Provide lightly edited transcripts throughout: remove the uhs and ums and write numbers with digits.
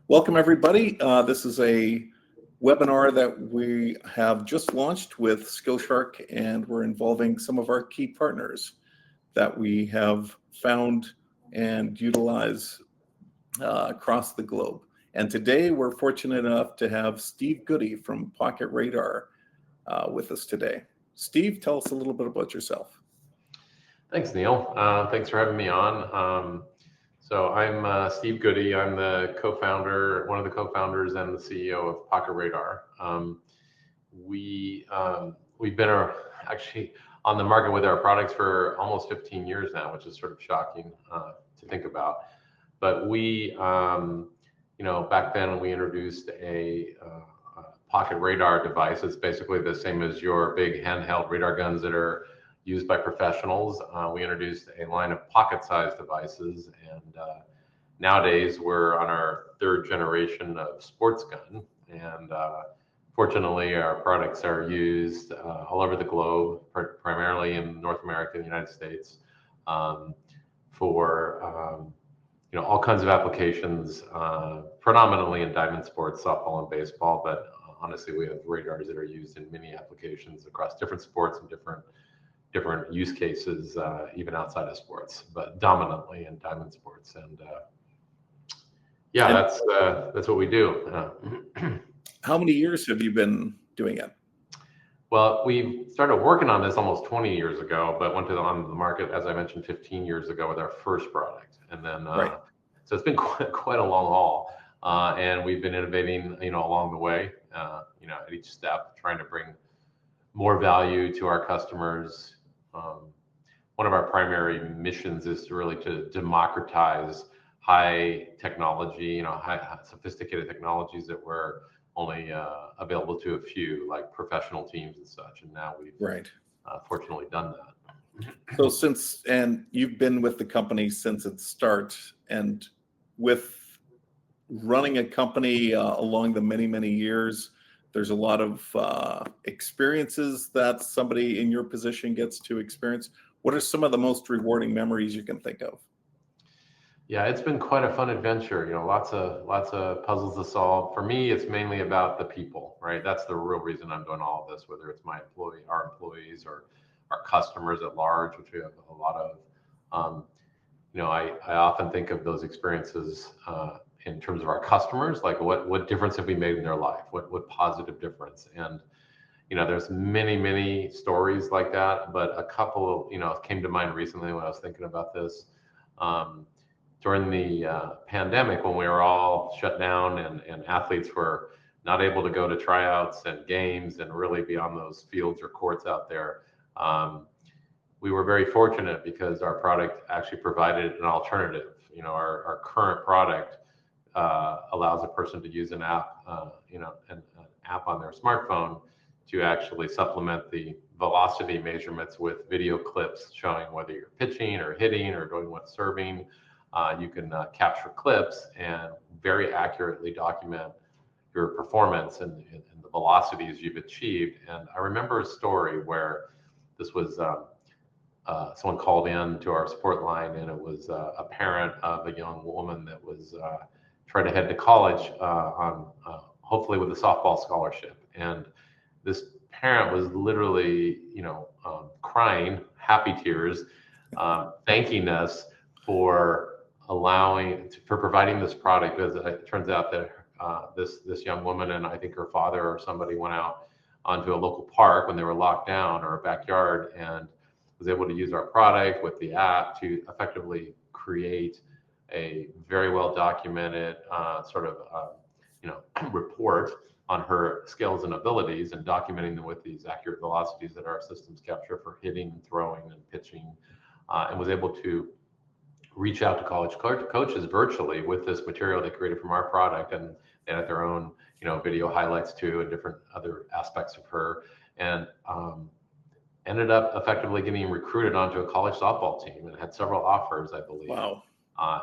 Welcome, everybody. This is a webinar that we have just launched with SkillShark, and we're involving some of our key partners that we have found and utilize across the globe. And today we're fortunate enough to have Steve Goody from PocketRadar with us today. Steve, tell us a little bit about yourself. Thanks, Neil. Thanks for having me on. So I'm Steve Goody. I'm the co-founder, one of the co-founders and the CEO of PocketRadar. We've been actually on the market with our products for almost 15 years now, which is sort of shocking to think about. But back then we introduced a PocketRadar device. It's basically the same as your big handheld radar guns that are used by professionals. We introduced a line of pocket-sized devices, and nowadays we're on our third generation of sports gun. And fortunately, our products are used all over the globe, primarily in North America and the United States, for all kinds of applications, predominantly in diamond sports, softball and baseball. But honestly, we have radars that are used in many applications across different sports and different use cases, even outside of sports, but dominantly in diamond sports. And that's what we do. How many years have you been doing it? Well, we started working on this almost 20 years ago, but went on the market, as I mentioned, 15 years ago with our first product. And then, so it's been quite a long haul. And we've been innovating, along the way, at each step, trying to bring more value to our customers. One of our primary missions is to democratize high technology, high sophisticated technologies that were only available to a few, like professional teams and such. And now we've fortunately done that. So you've been with the company since its start, and with running a company along the many years, there's a lot of experiences that somebody in your position gets to experience. What are some of the most rewarding memories you can think of? Yeah, it's been quite a fun adventure. Lots of puzzles to solve. For me, it's mainly about the people, right? That's the real reason I'm doing all of this, whether it's our employees, or our customers at large, which we have a lot of. I often think of those experiences in terms of our customers, like what difference have we made in their life? What positive difference? And there's many stories like that, but a couple came to mind recently when I was thinking about this. During the pandemic, when we were all shut down and athletes were not able to go to tryouts and games and really be on those fields or courts out there, we were very fortunate because our product actually provided an alternative. Our current product allows a person to use an app, an app on their smartphone to actually supplement the velocity measurements with video clips showing whether you're pitching or hitting or doing what serving. You can capture clips and very accurately document your performance and the velocities you've achieved. And I remember a story where this was someone called in to our support line, and it was a parent of a young woman that was trying to head to college on hopefully with a softball scholarship. And this parent was literally, crying, happy tears, thanking us for providing this product, because it turns out that this young woman and I think her father or somebody went out onto a local park when they were locked down, or a backyard, and was able to use our product with the app to effectively create a very well documented report on her skills and abilities, and documenting them with these accurate velocities that our systems capture for hitting, throwing, and pitching, and was able to reach out to college coaches virtually with this material they created from our product, and they had their own video highlights too, and different other aspects of her, and ended up effectively getting recruited onto a college softball team and had several offers, I believe. Wow.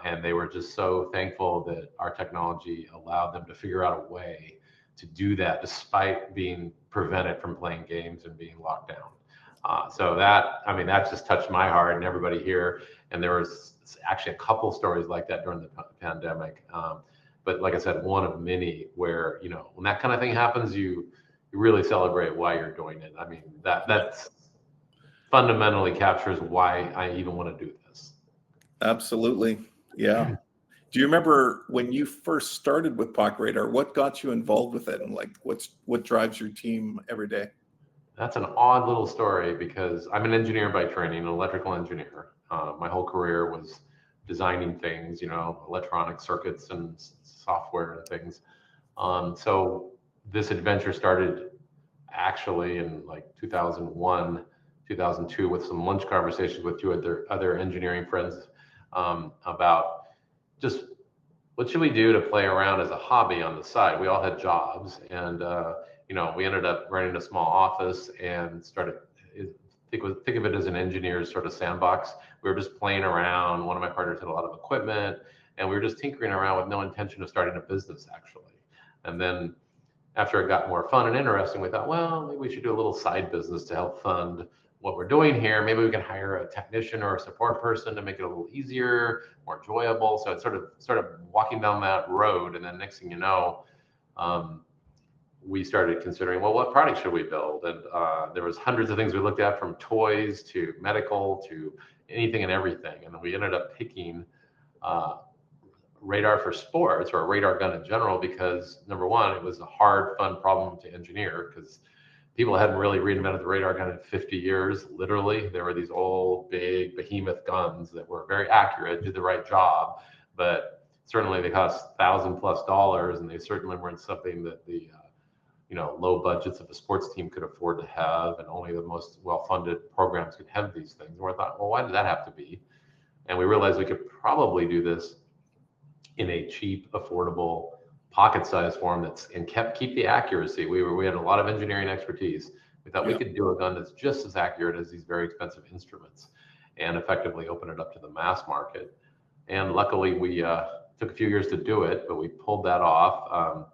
And they were just so thankful that our technology allowed them to figure out a way to do that despite being prevented from playing games and being locked down. So that just touched my heart and everybody here. And there was actually a couple stories like that during the pandemic. but like I said, one of many where, when that kind of thing happens, you really celebrate why you're doing it. I mean, that's fundamentally captures why I even want to do this. Absolutely. Yeah. Do you remember when you first started with PocketRadar, what got you involved with it, and like what drives your team every day? That's an odd little story because I'm an engineer by training, an electrical engineer. My whole career was designing things, electronic circuits and software and things. So this adventure started actually in like 2001, 2002 with some lunch conversations with two other engineering friends about just what should we do to play around as a hobby on the side. We all had jobs, and we ended up renting a small office and started think of it as an engineer's sort of sandbox. We were just playing around. One of my partners had a lot of equipment, and we were just tinkering around with no intention of starting a business actually. And then after it got more fun and interesting, we thought, well, maybe we should do a little side business to help fund what we're doing here. Maybe we can hire a technician or a support person to make it a little easier, more enjoyable. So it sort of started walking down that road. And then next thing you know, we started considering, well, what product should we build? And there was hundreds of things we looked at, from toys to medical to anything and everything. And then we ended up picking radar for sports, or a radar gun in general, because number one, it was a hard, fun problem to engineer because people hadn't really reinvented the radar gun in 50 years. Literally, there were these old, big behemoth guns that were very accurate, did the right job, but certainly they cost $1,000+ and they certainly weren't something that the low budgets of a sports team could afford to have, and only the most well-funded programs could have these things. And we thought, well, why did that have to be? And we realized we could probably do this in a cheap, affordable, pocket-sized form and keep the accuracy. We had a lot of engineering expertise. We thought we could do a gun that's just as accurate as these very expensive instruments, and effectively open it up to the mass market. And luckily, we took a few years to do it, but we pulled that off.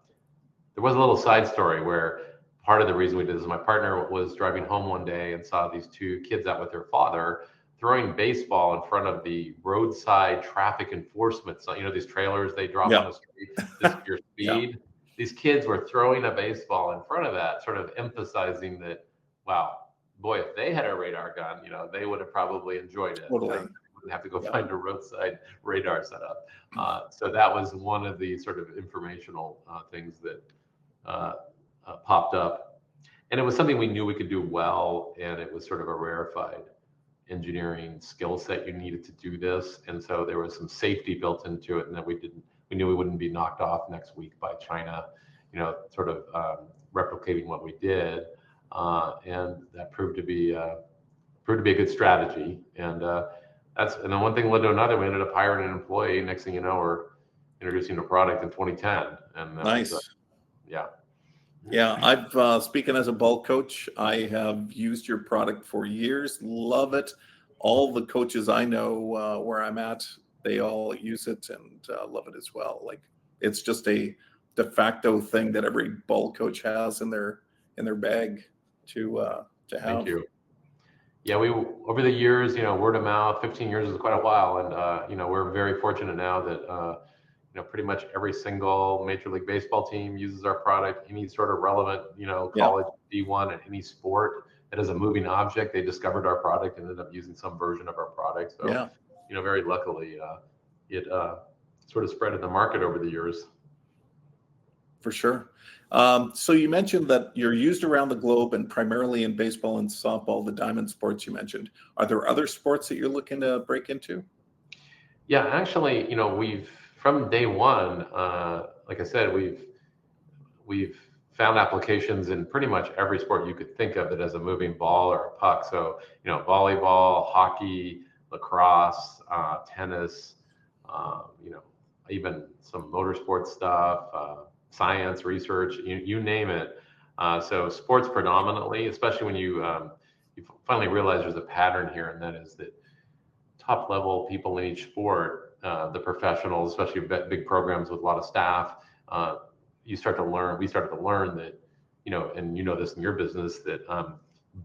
There was a little side story where part of the reason we did this is my partner was driving home one day and saw these two kids out with their father throwing baseball in front of the roadside traffic enforcement. So, these trailers they drop on the street, this is your speed. These kids were throwing a baseball in front of that, sort of emphasizing that, wow, boy, if they had a radar gun, they would have probably enjoyed it. Totally. Wouldn't have to go find a roadside radar setup. So that was one of the sort of informational things that popped up. And it was something we knew we could do well, and it was sort of a rarefied engineering skill set you needed to do this. And so there was some safety built into it, and that we knew we wouldn't be knocked off next week by China, sort of replicating what we did. And that proved to be a good strategy. And then one thing led to another. We ended up hiring an employee. Next thing you know, we're introducing a product in 2010. And nice. Yeah. I've speaking as a ball coach, I have used your product for years. Love it. All the coaches I know where I'm at, they all use it and love it as well. Like, it's just a de facto thing that every ball coach has in their bag to have. Thank you. Yeah, we over the years, word of mouth. 15 years is quite a while, and we're very fortunate now that pretty much every single Major League Baseball team uses our product. Any sort of relevant, college D1 and any sport that is a moving object, they discovered our product and ended up using some version of our product. So, very luckily, it sort of spread in the market over the years. For sure. So you mentioned that you're used around the globe and primarily in baseball and softball, the diamond sports you mentioned. Are there other sports that you're looking to break into? Yeah, actually, we've from day one, like I said, we've found applications in pretty much every sport you could think of it as a moving ball or a puck. So, volleyball, hockey, lacrosse, tennis, even some motorsport stuff, science, research, you name it. So sports predominantly, especially when you finally realize there's a pattern here, and that is that top level people in each sport, the professionals, especially big programs with a lot of staff, we started to learn that, and this in your business, that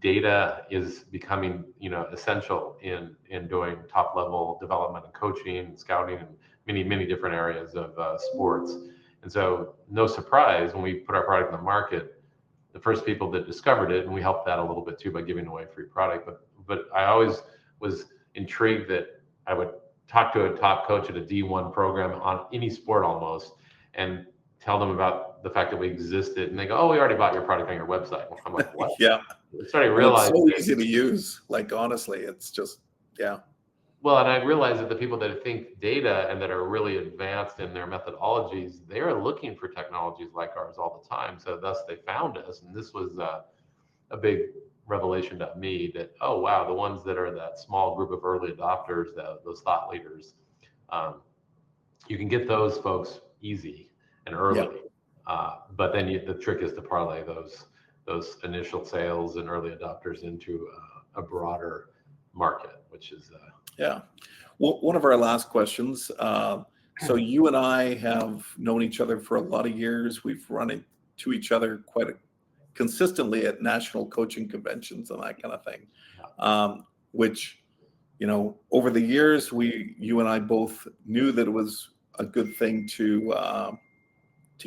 data is becoming, essential in doing top level development and coaching and scouting and many different areas of sports. And so no surprise when we put our product in the market, the first people that discovered it, and we helped that a little bit too by giving away free product. But I always was intrigued that I would talk to a top coach at a D1 program on any sport almost, and tell them about the fact that we existed, and they go, "Oh, we already bought your product on your website." I'm like, "What?" Yeah. I started Well, realizing it's so easy to use. Like, honestly, it's just, yeah. well, and I realized that the people that think data and that are really advanced in their methodologies, they are looking for technologies like ours all the time. So thus they found us, and this was a big revelation to me that, oh wow, the ones that are that small group of early adopters, those thought leaders, you can get those folks easy and early. But then the trick is to parlay those initial sales and early adopters into a broader market, which is Yeah. Well, one of our last questions. So you and I have known each other for a lot of years. We've run into each other quite consistently at national coaching conventions and that kind of thing. Which, over the years, you and I both knew that it was a good thing to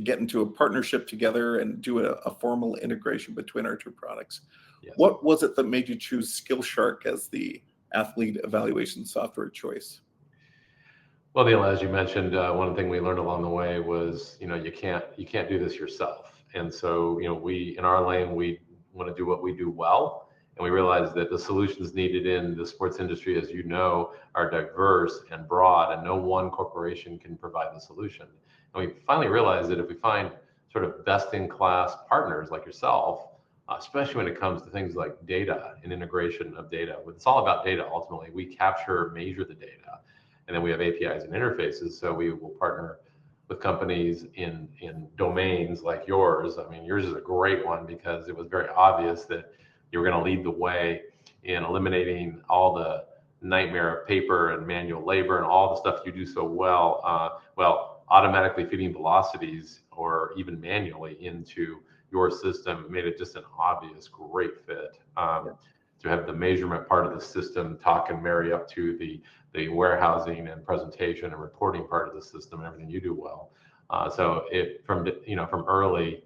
get into a partnership together and do a formal integration between our two products. Yes. What was it that made you choose SkillShark as the athlete evaluation software choice? Well, Neil, as you mentioned, one thing we learned along the way was, you can't do this yourself. And so, we in our lane, we want to do what we do well, and we realize that the solutions needed in the sports industry, as you know, are diverse and broad, and no one corporation can provide the solution. And we finally realized that if we find sort of best-in-class partners like yourself, especially when it comes to things like data and integration of data, it's all about data. Ultimately, we capture, measure the data, and then we have APIs and interfaces. So we will partner with companies in domains like yours. I mean, yours is a great one because it was very obvious that you were going to lead the way in eliminating all the nightmare of paper and manual labor and all the stuff you do so well. Automatically feeding velocities or even manually into your system made it just an obvious great fit. To have the measurement part of the system talk and marry up to the warehousing and presentation and reporting part of the system and everything you do well. So from early,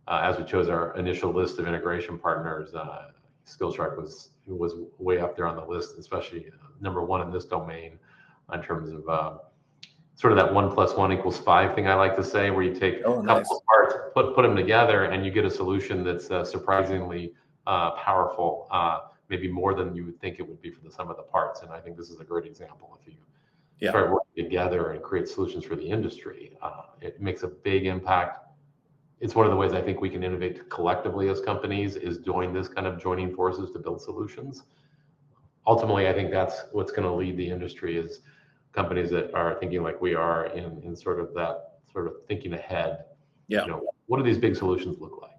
as we chose our initial list of integration partners, SkillShark was way up there on the list, especially number one in this domain in terms of sort of that 1 + 1 = 5 thing I like to say, where you take a couple of parts, put them together, and you get a solution that's surprisingly powerful, maybe more than you would think it would be for the sum of the parts. And I think this is a great example. If you start working together and create solutions for the industry, it makes a big impact. It's one of the ways I think we can innovate collectively as companies, is doing this kind of joining forces to build solutions. Ultimately, I think that's what's going to lead the industry, is companies that are thinking like we are in sort of thinking ahead. What do these big solutions look like?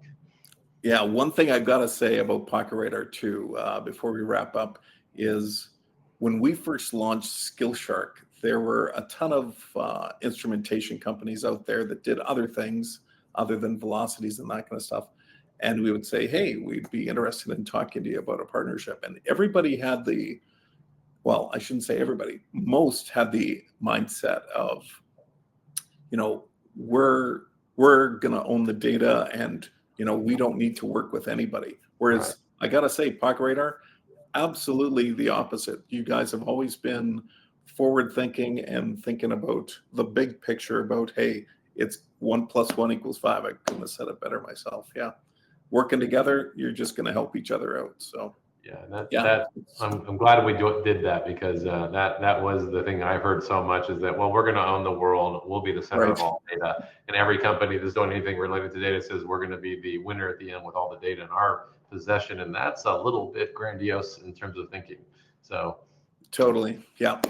Yeah, one thing I've got to say about PocketRadar too, before we wrap up, is when we first launched SkillShark, there were a ton of instrumentation companies out there that did other things other than velocities and that kind of stuff. And we would say, hey, we'd be interested in talking to you about a partnership. And everybody had well, I shouldn't say everybody, most had the mindset of, we're going to own the data, and, we don't need to work with anybody. Whereas I got to say, PocketRadar, absolutely the opposite. You guys have always been forward thinking and thinking about the big picture about, hey, it's 1 + 1 = 5. I couldn't have said it better myself. Yeah. Working together, you're just going to help each other out. So. I'm glad we did that, because that was the thing I heard so much, is that, well, we're going to own the world, we'll be the center of all data, and every company that's doing anything related to data says we're going to be the winner at the end with all the data in our possession, and that's a little bit grandiose in terms of thinking. So totally, yeah.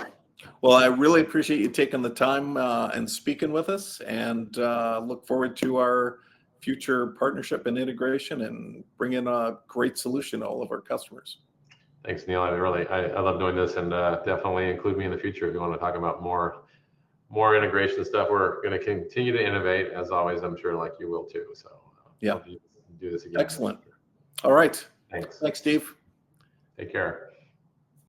Well, I really appreciate you taking the time and speaking with us, and look forward to our future partnership and integration and bring in a great solution to all of our customers. Thanks, Neil. I love doing this, and definitely include me in the future if you want to talk about more integration stuff. We're going to continue to innovate, as always. I'm sure like you will too. So yeah, do this again. Excellent. All right. Thanks. Thanks, Steve. Take care.